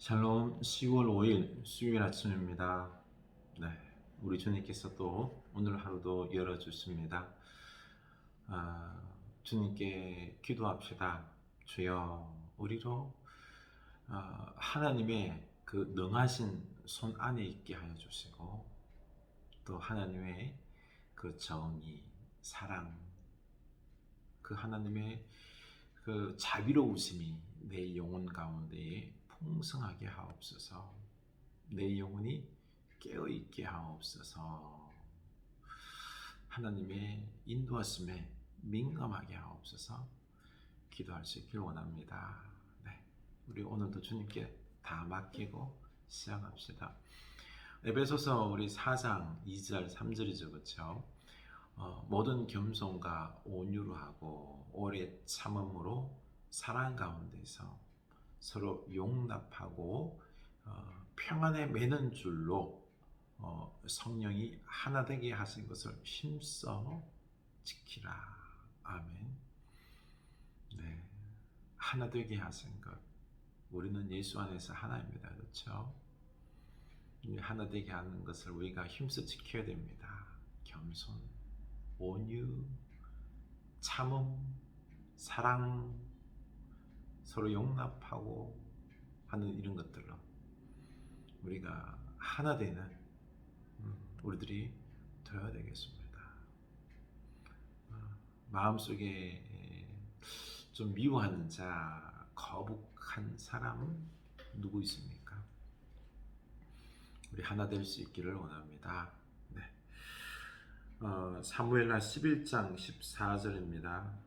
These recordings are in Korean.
샬롬 10월 5일 수요일 아침입니다. 네, 우리 주님께서 또 오늘 하루도 열어주십니다. 주님께 기도합시다. 주여, 우리로 하나님의 그 능하신 손 안에 있게 하여 주시고, 또 하나님의 그 정의, 사랑, 그 하나님의 그 자비로우심이 내 영혼 가운데에 풍성하게 하옵소서. 내 영혼이 깨어있게 하옵소서. 하나님의 인도하심에 민감하게 하옵소서. 기도할 수 있길 원합니다. 네, 우리 오늘도 주님께 다 맡기고 시작합시다. 에베소서 우리 4장 2절 3절이죠, 그렇죠? 모든 겸손과 온유로 하고 오래 참음으로 사랑 가운데서 서로 용납하고 평안에 매는 줄로 성령이 하나 되게 하신 것을 힘써 지키라. 아멘. 네, 하나 되게 하신 것. 우리는 예수 안에서 하나입니다. 그렇죠? 하나 되게 하는 것을 우리가 힘써 지켜야 됩니다. 겸손, 온유, 참음, 사랑, 서로 용납하고 하는 이런 것들로 우리가 하나 되는 우리들이 되어야 되겠습니다. 마음속에 좀 미워하는 자, 거북한 사람 누구 있습니까? 우리 하나 될 수 있기를 원합니다. 네. 사무엘하 11장 14절입니다.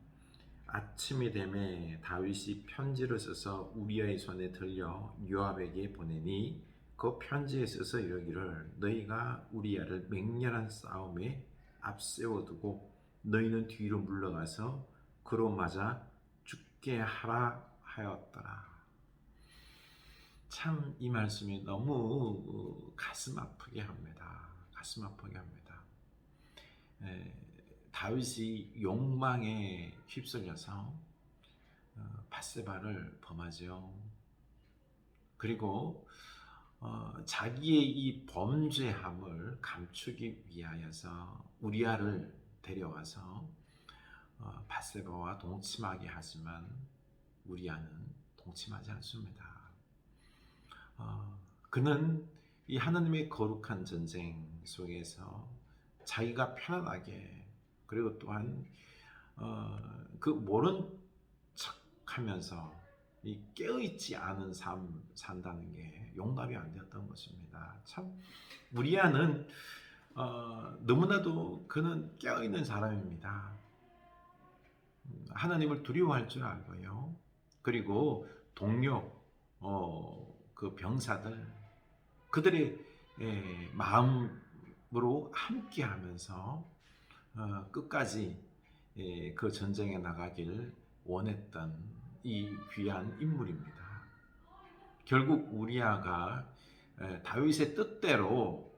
아침이 되매 다윗이 편지를 써서 우리아의 손에 들려 요압에게 보내니 그 편지에 써서 이르기를 너희가 우리아를 맹렬한 싸움에 앞세워두고 너희는 뒤로 물러가서 그로 맞아 죽게 하라 하였더라. 참 이 말씀이 너무 가슴 아프게 합니다. 가슴 아프게 합니다. 다윗이 욕망에 휩쓸려서 밧세바를 범하죠. 그리고 자기의 이 범죄함을 감추기 위하여서 우리아를 데려와서 밧세바와 동침하게 하지만 우리아는 동침하지 않습니다. 그는 이 하나님의 거룩한 전쟁 속에서 자기가 편안하게, 그리고 또한 그 모른 척하면서 이 깨어있지 않은 삶 산다는 게 용납이 안 되었던 것입니다. 참 우리아는 너무나도 그는 깨어있는 사람입니다. 하나님을 두려워할 줄 알고요. 그리고 동료 그 병사들 그들의 마음으로 함께하면서 끝까지 그 전쟁에 나가길 원했던 이 귀한 인물입니다. 결국 우리아가 다윗의 뜻대로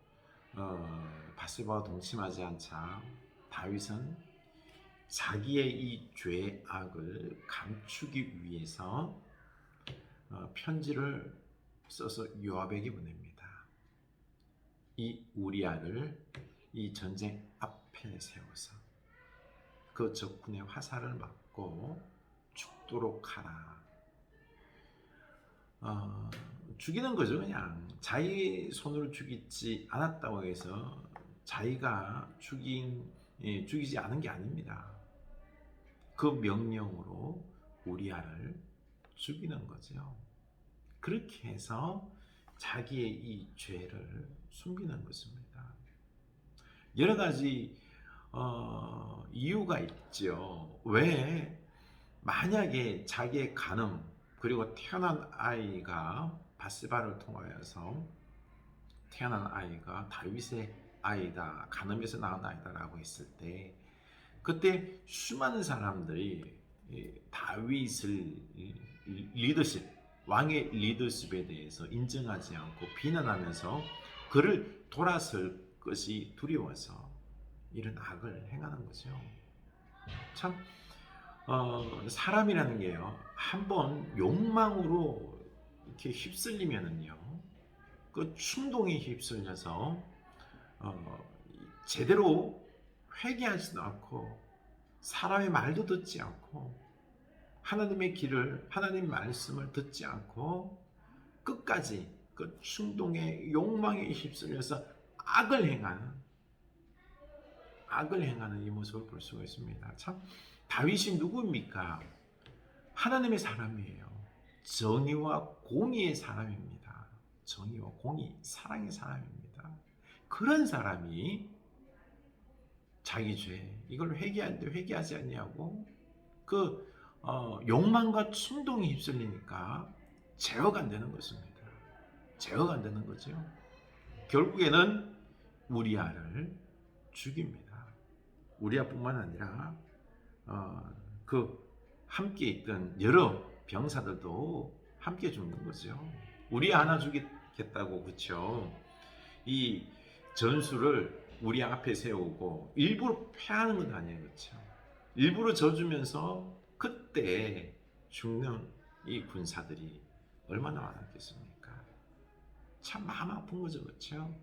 밧세바와 동침하지 않자 다윗은 자기의 이 죄악을 감추기 위해서 편지를 써서 요압에게 보냅니다. 이 우리아를 이 전쟁 앞에 세워서 그 적군의 화살을 맞고 죽도록 하라. 죽이는 거죠. 그냥 자기 손으로 죽이지 않았다고 해서 자기가 죽이지 않은 게 아닙니다. 그 명령으로 우리아를 죽이는 거죠. 그렇게 해서 자기의 이 죄를 숨기는 것입니다. 여러 가지 이유가 있죠. 왜 만약에 자기의 간음 그리고 태어난 아이가 밧세바를 통하여서 태어난 아이가 다윗의 아이다, 간음에서 낳은 아이다라고 했을 때 그때 수많은 사람들이 다윗을 리더십, 왕의 리더십에 대해서 인정하지 않고 비난하면서 그를 돌아설 것이 두려워서 이런 악을 행하는 거죠. 참 사람이라는 게요, 한번 욕망으로 이렇게 휩쓸리면은요, 그 충동에 휩쓸려서 제대로 회개하지도 않고 사람의 말도 듣지 않고 하나님의 길을, 하나님 말씀을 듣지 않고 끝까지 그 충동의 욕망에 휩쓸려서 악을 행하는 이 모습을 볼 수가 있습니다. 참, 다윗이 누구입니까? 하나님의 사람이에요. 정의와 공의의 사람입니다. 정의와 공의, 사랑의 사람입니다. 그런 사람이 자기 죄, 이걸 회개하는데 회개하지 않냐고 욕망과 충동에 휩쓸리니까 제어가 안 되는 것입니다. 제어가 안 되는 거죠. 결국에는 우리아를 죽입니다. 우리아뿐만 아니라 그 함께 있던 여러 병사들도 함께 죽는 거죠. 우리아 하나 죽이겠다고, 그렇죠? 이 전술을 우리 앞에 세우고 일부러 패하는 건 아니에요, 그렇죠? 일부러 져주면서 그때 죽는 이 군사들이 얼마나 많았겠습니까? 참 마음 아픈 거죠, 그렇죠?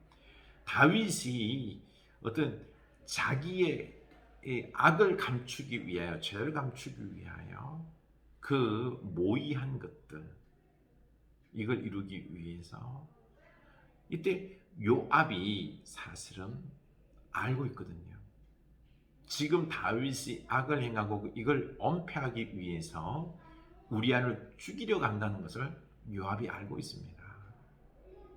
다윗이 어떤 자기의 악을 감추기 위하여, 죄를 감추기 위하여 그 모의한 것들, 이걸 이루기 위해서 이때 요압이 사실은 알고 있거든요. 지금 다윗이 악을 행하고 이걸 엄폐하기 위해서 우리아를 죽이려고 한다는 것을 요압이 알고 있습니다.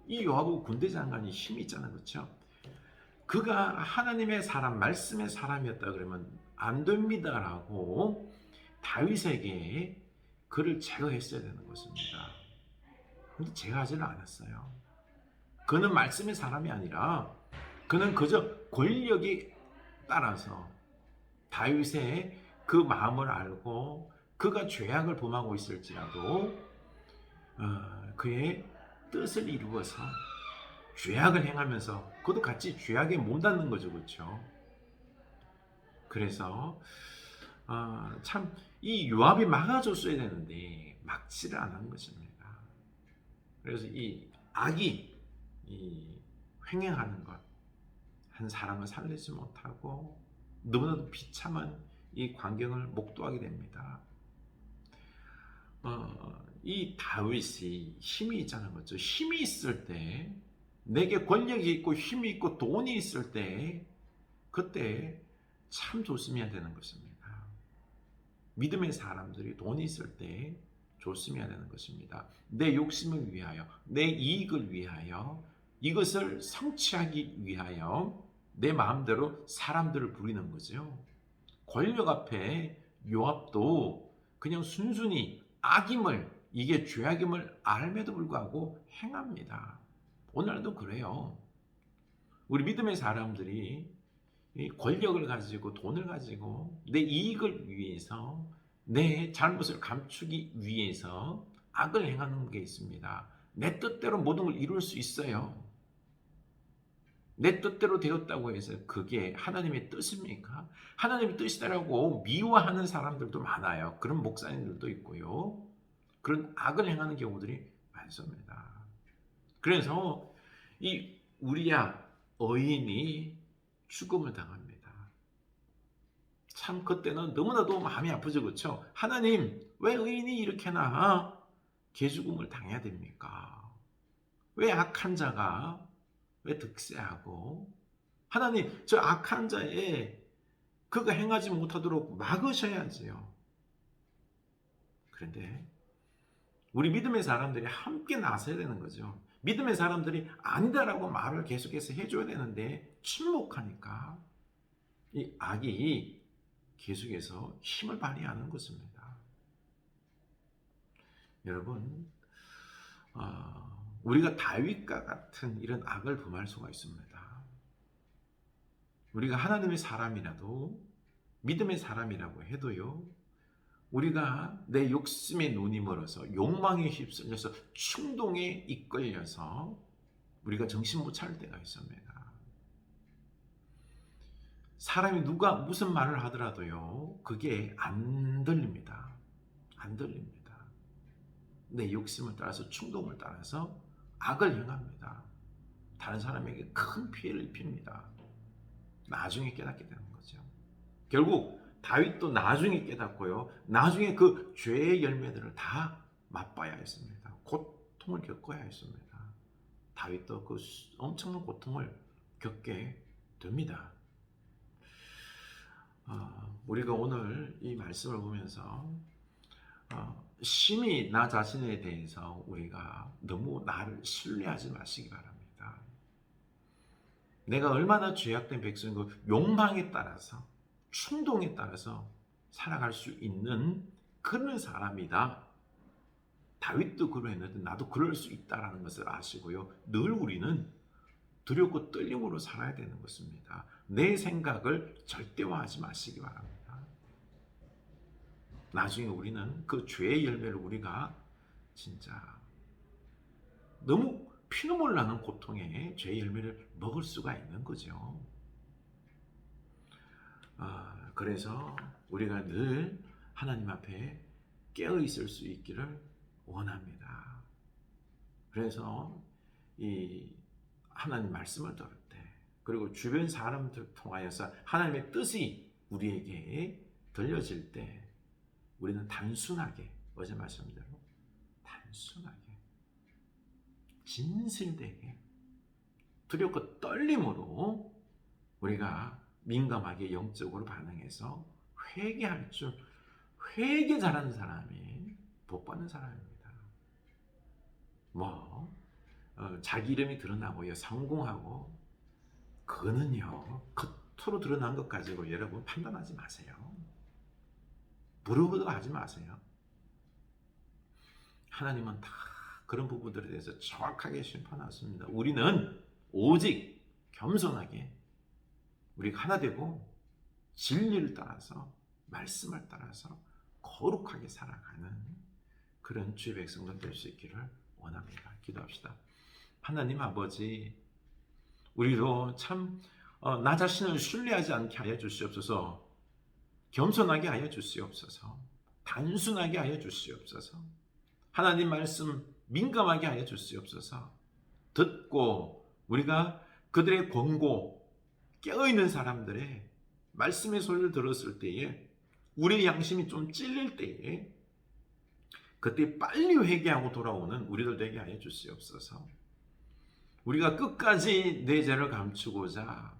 이 요압은 군대 장관이 힘이 있잖아요, 그렇죠? 그가 하나님의 사람, 말씀의 사람이었다 그러면 안 됩니다라고 다윗에게 그를 제거했어야 되는 것입니다. 근데 제거하지는 않았어요. 그는 말씀의 사람이 아니라 그는 그저 권력에 따라서 다윗의 그 마음을 알고 그가 죄악을 범하고 있을지라도 그의 뜻을 이루어서 죄악을 행하면서 그도 같이 죄악에 몸담는 거죠, 그렇죠? 그래서 참 이 요압이 막아줬어야 되는데 막지를 않은 것입니다. 그래서 이 악이 횡행하는 것, 한 사람을 살리지 못하고 너무나도 비참한 이 광경을 목도하게 됩니다. 이 다윗이 힘이 있잖아요, 그렇죠? 힘이 있을 때, 내게 권력이 있고 힘이 있고 돈이 있을 때, 그때 참 조심해야 되는 것입니다. 믿음의 사람들이 돈이 있을 때 조심해야 되는 것입니다. 내 욕심을 위하여, 내 이익을 위하여, 이것을 성취하기 위하여 내 마음대로 사람들을 부리는 거죠. 권력 앞에 요압도 그냥 순순히 악임을, 이게 죄악임을 알매도 불구하고 행합니다. 오늘도 그래요. 우리 믿음의 사람들이 권력을 가지고 돈을 가지고 내 이익을 위해서, 내 잘못을 감추기 위해서 악을 행하는 게 있습니다. 내 뜻대로 모든 걸 이룰 수 있어요. 내 뜻대로 되었다고 해서 그게 하나님의 뜻입니까? 하나님의 뜻이다라고 미워하는 사람들도 많아요. 그런 목사님들도 있고요. 그런 악을 행하는 경우들이 많습니다. 그래서 이 우리야 의인이 죽음을 당합니다. 참 그때는 너무나도 마음이 아프죠, 그렇죠? 하나님, 왜 의인이 이렇게나 개죽음을 당해야 됩니까? 왜 악한 자가 왜 득세하고, 하나님 저 악한 자에 그가 행하지 못하도록 막으셔야지요. 그런데 우리 믿음의 사람들이 함께 나서야 되는 거죠. 믿음의 사람들이 아니다라고 말을 계속해서 해줘야 되는데 침묵하니까 이 악이 계속해서 힘을 발휘하는 것입니다. 여러분, 우리가 다윗과 같은 이런 악을 범할 수가 있습니다. 우리가 하나님의 사람이라도, 믿음의 사람이라고 해도요, 우리가 내 욕심에 눈이 멀어서 욕망에 휩쓸려서 충동에 이끌려서 우리가 정신 못 차릴 때가 있습니다. 사람이 누가 무슨 말을 하더라도요, 그게 안 들립니다. 안 들립니다. 내 욕심을 따라서 충동을 따라서 악을 행합니다. 다른 사람에게 큰 피해를 입힙니다. 나중에 깨닫게 되는 거죠. 결국 다윗도 나중에 깨닫고요. 나중에 그 죄의 열매들을 다 맛봐야 했습니다. 고통을 겪어야 했습니다. 다윗도 그 엄청난 고통을 겪게 됩니다. 우리가 오늘 이 말씀을 보면서 심히 나 자신에 대해서 우리가 너무 나를 신뢰하지 마시기 바랍니다. 내가 얼마나 죄악된 백성이고 욕망에 따라서 충동에 따라서 살아갈 수 있는 그런 사람이다. 다윗도 그러했는데 나도 그럴 수 있다라는 것을 아시고요. 늘 우리는 두렵고 떨림으로 살아야 되는 것입니다. 내 생각을 절대화하지 마시기 바랍니다. 나중에 우리는 그 죄의 열매를 우리가 진짜 너무 피눈물 나는 고통의 죄의 열매를 먹을 수가 있는 거죠. 그래서 우리가 늘 하나님 앞에 깨어 있을 수 있기를 원합니다. 그래서 이 하나님 말씀을 들을 때, 그리고 주변 사람들 통하여서 하나님의 뜻이 우리에게 들려질 때 우리는 단순하게, 어제 말씀대로 단순하게 진실되게 두렵고 떨림으로 우리가 민감하게 영적으로 반응해서 회개할 줄, 회개 잘하는 사람이 복 받는 사람입니다. 자기 이름이 드러나고요, 성공하고, 그거는요 겉으로 드러난 것 가지고 여러분 판단하지 마세요. 부르부르 하지 마세요. 하나님은 다 그런 부분들에 대해서 정확하게 심판하십니다. 우리는 오직 겸손하게 우리가 하나 되고 진리를 따라서, 말씀을 따라서 거룩하게 살아가는 그런 주의 백성들 될 수 있기를 원합니다. 기도합시다. 하나님 아버지, 우리도 참 나 자신을 신뢰하지 않게 하여 주시옵소서. 겸손하게 하여 주시옵소서. 단순하게 하여 주시옵소서. 하나님 말씀 민감하게 하여 주시옵소서. 듣고 우리가 그들의 권고, 깨어있는 사람들의 말씀의 소리를 들었을 때에 우리의 양심이 좀 찔릴 때에 그때 빨리 회개하고 돌아오는 우리들 되게 하여 주시옵소서. 우리가 끝까지 내 죄를 감추고자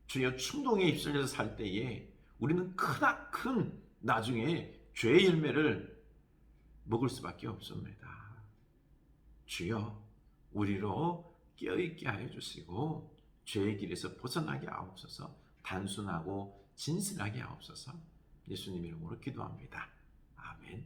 주여 충동에 휩쓸려서 살 때에 우리는 크나큰 나중에 죄의 열매를 먹을 수밖에 없습니다. 주여, 우리로 깨어있게 하여 주시고 죄의 길에서 벗어나게 하옵소서. 단순하고 진실하게 하옵소서. 예수님 이름으로 기도합니다. 아멘.